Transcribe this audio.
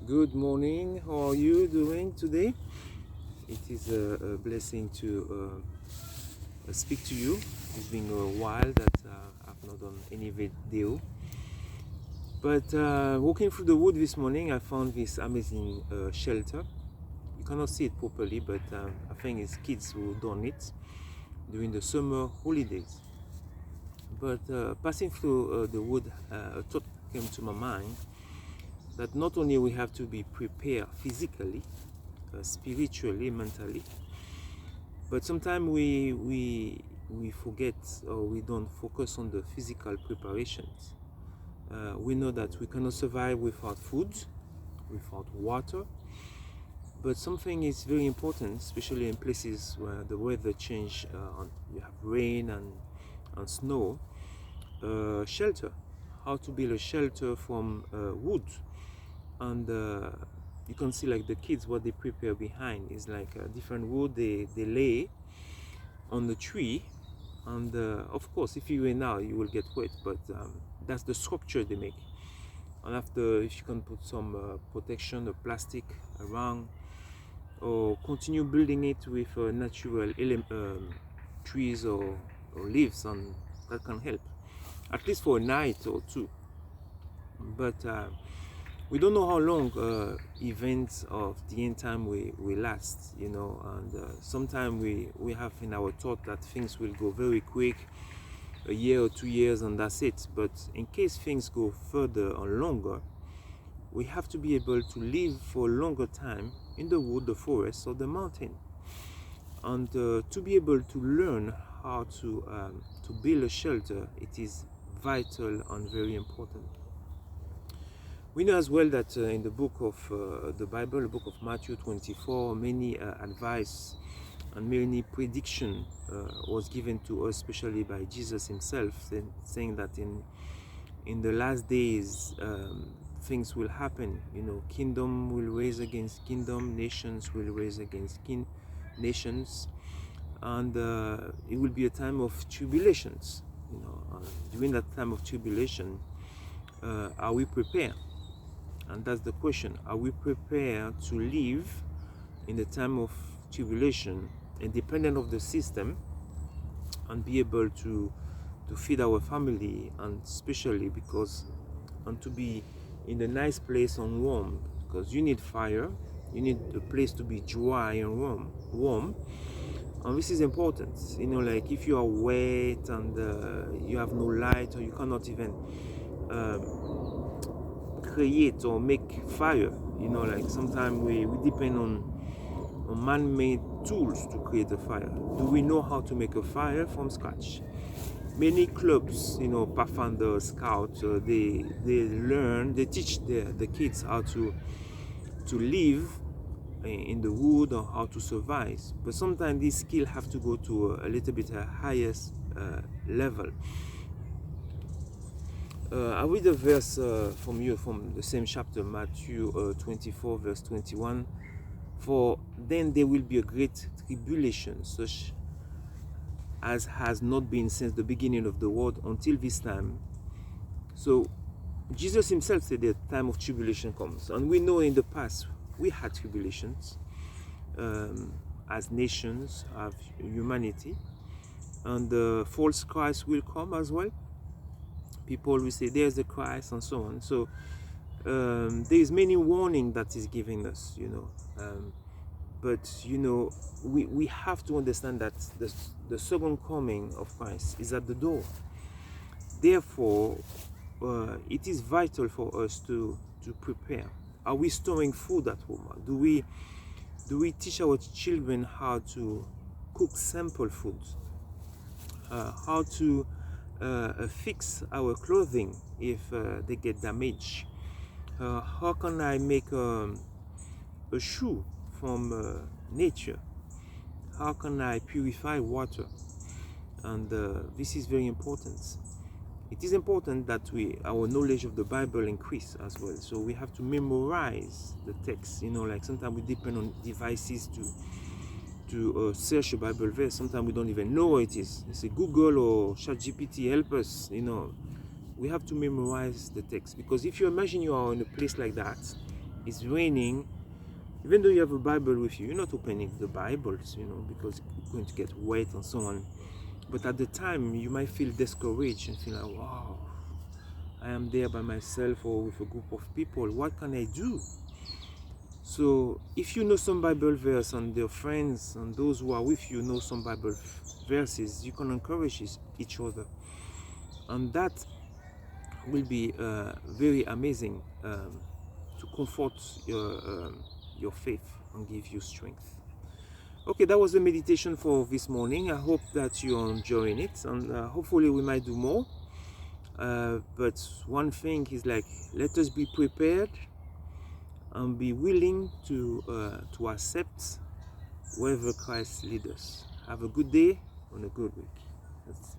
Good morning. How are you doing today? It is a blessing to speak to you. It's been a while that I've not done any video. But walking through the wood this morning, I found this amazing shelter. You cannot see it properly, but I think it's kids who done it during the summer holidays. But passing through the wood, a thought came to my mind that not only we have to be prepared physically, spiritually, mentally, but sometimes we forget or we don't focus on the physical preparations. We know that we cannot survive without food, without water, but something is very important, especially in places where the weather change. You have rain and snow. Shelter. How to build a shelter from wood, and you can see like the kids what they prepare behind is like a different wood they lay on the tree, and of course if you wait now you will get wet, but that's the structure they make. And after, if you can put some protection of plastic around, or continue building it with natural trees or leaves, and that can help at least for a night or two. But we don't know how long events of the end time will last, and sometimes we have in our thought that things will go very quick, a year or 2 years, and that's it. But in case things go further or longer, we have to be able to live for a longer time in the wood, the forest, or the mountain, and to be able to learn how to build a shelter. It is vital and very important. We know as well that in the book of the Bible, the book of Matthew 24, many advice and many prediction was given to us, especially by Jesus himself, saying that in the last days things will happen. Kingdom will raise against kingdom, nations will raise against nations, and it will be a time of tribulations. During that time of tribulation, are we prepared? And that's the question. Are we prepared to live in the time of tribulation, independent of the system, and be able to feed our family, and especially and to be in a nice place and warm, because you need fire, you need a place to be dry and warm. And this is important. Like if you are wet and you have no light, or you cannot even create or make fire, like sometimes we depend on man-made tools to create a fire. Do we know how to make a fire from scratch? Many clubs, Pathfinder, Scout, they teach the kids how to live in the wood, or how to survive. But sometimes these skills have to go to a little bit highest level. I read a verse from the same chapter, Matthew 24, verse 21. For then there will be a great tribulation, such as has not been since the beginning of the world until this time. So Jesus himself said that time of tribulation comes. And we know in the past we had tribulations as nations, as humanity. And the false Christ will come as well. People will say there's the Christ and so on. So there is many warning that is giving us, but we have to understand that the second coming of Christ is at the door. Therefore, it is vital for us to prepare. Are we storing food at home? Do we teach our children how to cook simple foods? How to fix our clothing if they get damaged? How can I make a shoe from nature? How can I purify water? And this is very important. It is important that our knowledge of the Bible increase as well. So we have to memorize the text. Like sometimes we depend on devices to search a Bible verse. Sometimes we don't even know what it is. Say Google or ChatGPT, help us. We have to memorize the text, because if you imagine you are in a place like that, it's raining, even though you have a Bible with you, you're not opening the Bibles, because it's going to get wet and so on. But at the time, you might feel discouraged and feel like, wow, I am there by myself or with a group of people. What can I do? So if you know some Bible verse and your friends and those who are with you know some Bible verses, you can encourage each other. And that will be very amazing to comfort your faith and give you strength. Okay, that was the meditation for this morning. I hope that you're enjoying it, and hopefully we might do more. But one thing is, like, let us be prepared and be willing to accept wherever Christ leads us. Have a good day and a good week. That's